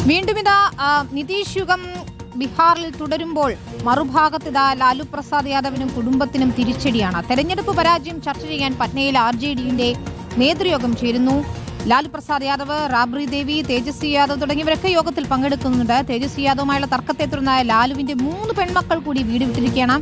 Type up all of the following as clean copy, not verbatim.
വീണ്ടും ഇതാ നിതീഷ് യുഗം ബീഹാറിൽ തുടരുമ്പോൾ മറുഭാഗത്ത് ഇതാ ലാലു പ്രസാദ് യാദവിനും കുടുംബത്തിനും തിരിച്ചടിയാണ്. തെരഞ്ഞെടുപ്പ് പരാജയം ചർച്ച ചെയ്യാൻ പട്നയിൽ RJDയുടെ നേതൃയോഗം ചേരുന്നു. ലാലു പ്രസാദ് യാദവ്, റാബ്രി ദേവി, തേജസ്വി യാദവ് തുടങ്ങിയവരൊക്കെ യോഗത്തിൽ പങ്കെടുക്കുന്നുണ്ട്. തേജസ്വി യാദവുമായുള്ള തർക്കത്തെ തുടർന്ന് ലാലുവിന്റെ 3 പെൺമക്കൾ കൂടി വീട് വിട്ടിരിക്കുകയാണ്.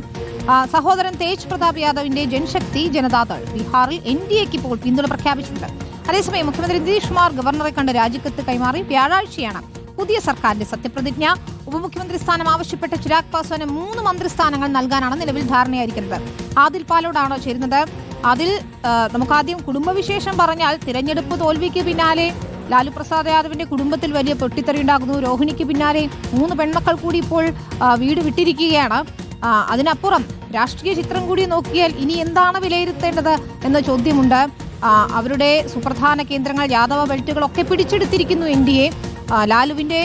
സഹോദരൻ തേജ് പ്രതാപ് യാദവിന്റെ ജൻശക്തി ജനതാദൾ ബീഹാറിൽ NDAക്ക് ഇപ്പോൾ പിന്തുണ പ്രഖ്യാപിച്ചിട്ടുണ്ട്. അതേസമയം മുഖ്യമന്ത്രി നിതീഷ് കുമാർ ഗവർണറെ കണ്ട് രാജിക്കത്ത് കൈമാറി. വ്യാഴാഴ്ചയാണ് പുതിയ സർക്കാരിന്റെ സത്യപ്രതിജ്ഞ. ഉപമുഖ്യമന്ത്രി സ്ഥാനം ആവശ്യപ്പെട്ട ചിരാഗ് പാസ്വാന് 3 മന്ത്രിസ്ഥാനങ്ങൾ നൽകാനാണ് നിലവിൽ ധാരണയായിരിക്കുന്നത്. ആദിൽ പാലോടാണോ ചേരുന്നത്? അതിൽ നമുക്കാദ്യം കുടുംബവിശേഷം പറഞ്ഞാൽ, തിരഞ്ഞെടുപ്പ് തോൽവിക്ക് പിന്നാലെ ലാലു പ്രസാദ് യാദവിന്റെ കുടുംബത്തിൽ വലിയ പൊട്ടിത്തെറി ഉണ്ടാകുന്നു. രോഹിണിക്ക് പിന്നാലെ 3 പെൺമക്കൾ കൂടി ഇപ്പോൾ വീട് വിട്ടിരിക്കുകയാണ്. അതിനപ്പുറം രാഷ്ട്രീയ ചിത്രം കൂടി നോക്കിയാൽ ഇനി എന്താണ് വിലയിരുത്തേണ്ടത് എന്ന ചോദ്യമുണ്ട്. അവരുടെ സുപ്രധാന കേന്ദ്രങ്ങൾ, യാദവ ബെൽറ്റുകളൊക്കെ പിടിച്ചെടുത്തിരിക്കുന്നു NDA. ലാലുവിന്റെ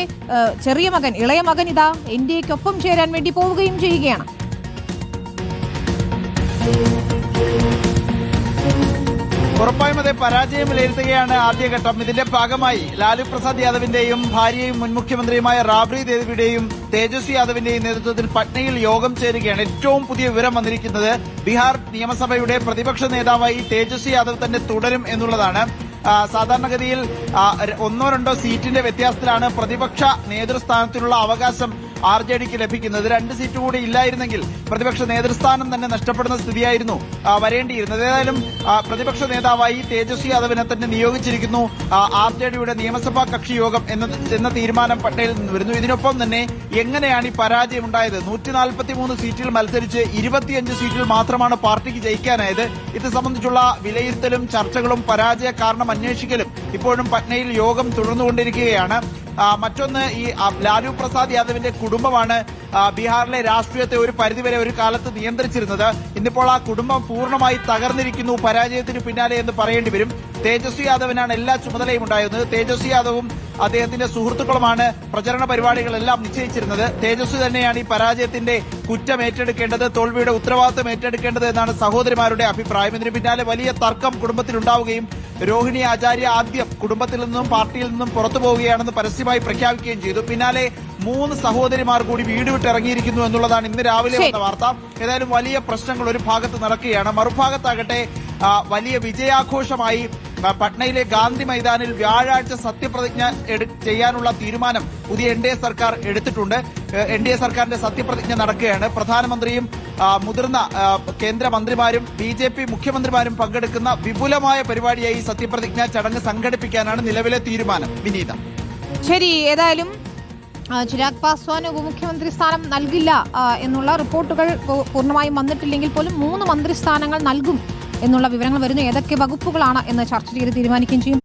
ചെറിയ മകൻ, ഇളയ മകൻ ഇതാ NDAക്കൊപ്പം ചേരാൻ വേണ്ടി പോവുകയും ചെയ്യുകയാണ്. ഉറപ്പായും അതേ പരാജയം വിലയിരുത്തുകയാണ് ആദ്യഘട്ടം. ഇതിന്റെ ഭാഗമായി ലാലു പ്രസാദ് യാദവിന്റെയും ഭാര്യയും മുൻ മുഖ്യമന്ത്രിയുമായ റാബ്രി ദേവിയുടെയും തേജസ്വി യാദവിന്റെയും നേതൃത്വത്തിൽ പട്നയിൽ യോഗം ചേരുകയാണ്. ഏറ്റവും പുതിയ വിവരം വന്നിരിക്കുന്നത് ബീഹാർ നിയമസഭയുടെ പ്രതിപക്ഷ നേതാവായി തേജസ്വി യാദവ് തന്നെ തുടരും എന്നുള്ളതാണ്. സാധാരണഗതിയിൽ 1-2 സീറ്റിന്റെ വ്യത്യാസത്തിലാണ് പ്രതിപക്ഷ നേതൃസ്ഥാനത്തിനുള്ള അവകാശം RJDക്ക് ലഭിക്കുന്നത്. 2 സീറ്റ് കൂടി ഇല്ലായിരുന്നെങ്കിൽ പ്രതിപക്ഷ നേതൃസ്ഥാനം തന്നെ നഷ്ടപ്പെടുന്ന സ്ഥിതിയായിരുന്നു വരേണ്ടിയിരുന്നത്. ഏതായാലും പ്രതിപക്ഷ നേതാവായി തേജസ്വി യാദവിനെ തന്നെ നിയോഗിച്ചിരിക്കുന്നു. RJDയുടെ നിയമസഭാ കക്ഷി യോഗം എന്ന തീരുമാനം പട്നയിൽ നിന്ന് വരുന്നു. ഇതിനൊപ്പം തന്നെ എങ്ങനെയാണ് ഈ പരാജയം ഉണ്ടായത്? 143 സീറ്റിൽ മത്സരിച്ച് 25 സീറ്റിൽ മാത്രമാണ് പാർട്ടിക്ക് ജയിക്കാനായത്. ഇത് സംബന്ധിച്ചുള്ള വിലയിരുത്തലും ചർച്ചകളും പരാജയ കാരണം അന്വേഷിക്കലും ഇപ്പോഴും പട്നയിൽ യോഗം തുടർന്നുകൊണ്ടിരിക്കുകയാണ്. മറ്റൊന്ന്, ഈ ലാലു പ്രസാദ് യാദവിന്റെ കുടുംബമാണ് ബീഹാറിലെ രാഷ്ട്രീയത്തെ ഒരു പരിധിവരെ ഒരു കാലത്ത് നിയന്ത്രിച്ചിരുന്നത്. ഇന്നിപ്പോൾ ആ കുടുംബം പൂർണ്ണമായി തകർന്നിരിക്കുന്നു പരാജയത്തിന് പിന്നാലെ എന്ന് പറയേണ്ടി വരും. തേജസ്വി യാദവിനാണ് എല്ലാ ചുമതലയും ഉണ്ടായിരുന്നത്. തേജസ്വി യാദവും അദ്ദേഹത്തിന്റെ സുഹൃത്തുക്കളുമാണ് പ്രചരണ പരിപാടികളെല്ലാം നിശ്ചയിച്ചിരുന്നത്. തേജസ്വി തന്നെയാണ് ഈ പരാജയത്തിന്റെ കുറ്റം ഏറ്റെടുക്കേണ്ടത്, തോൽവിയുടെ ഉത്തരവാദിത്തം ഏറ്റെടുക്കേണ്ടത് എന്നാണ് സഹോദരിമാരുടെ അഭിപ്രായം. ഇതിന് പിന്നാലെ വലിയ തർക്കം കുടുംബത്തിലുണ്ടാവുകയും രോഹിണി ആചാര്യ ആദ്യം കുടുംബത്തിൽ നിന്നും പാർട്ടിയിൽ നിന്നും പുറത്തു പോവുകയാണെന്ന് പരസ്യമായി പ്രഖ്യാപിക്കുകയും ചെയ്തു. പിന്നാലെ 3 സഹോദരിമാർ കൂടി വീട് വിട്ടിറങ്ങിയിരിക്കുന്നു എന്നുള്ളതാണ് ഇന്ന് രാവിലെ വന്ന വാർത്ത. ഏതായാലും വലിയ പ്രശ്നങ്ങൾ ഒരു ഭാഗത്ത് നടക്കുകയാണ്. മറുഭാഗത്താകട്ടെ വലിയ വിജയാഘോഷമായി പട്നയിലെ ഗാന്ധി മൈതാനിൽ വ്യാഴാഴ്ച സത്യപ്രതിജ്ഞ ചെയ്യാനുള്ള തീരുമാനം പുതിയ NDA സർക്കാർ എടുത്തിട്ടുണ്ട്. NDA സർക്കാരിന്റെ സത്യപ്രതിജ്ഞ നടക്കുകയാണ്. പ്രധാനമന്ത്രിയും മുതിർന്ന കേന്ദ്രമന്ത്രിമാരും BJP മുഖ്യമന്ത്രിമാരും പങ്കെടുക്കുന്ന വിപുലമായ പരിപാടിയായി സത്യപ്രതിജ്ഞ ചടങ്ങ് സംഘടിപ്പിക്കാനാണ് നിലവിലെ തീരുമാനം. വിനീത, ശരി. ഏതായാലും ചിരാഗ് പാസ്വാന് ഉപമുഖ്യമന്ത്രി സ്ഥാനം നൽകില്ല എന്നുള്ള റിപ്പോർട്ടുകൾ പൂർണ്ണമായും വന്നിട്ടില്ലെങ്കിൽ പോലും 3 മന്ത്രിസ്ഥാനങ്ങൾ നൽകും എന്നുള്ള വിവരങ്ങൾ വരുന്നു. ഏതൊക്കെ വകുപ്പുകളാണ് എന്ന് ചർച്ച ചെയ്ത് തീരുമാനിക്കുകയും ചെയ്യും.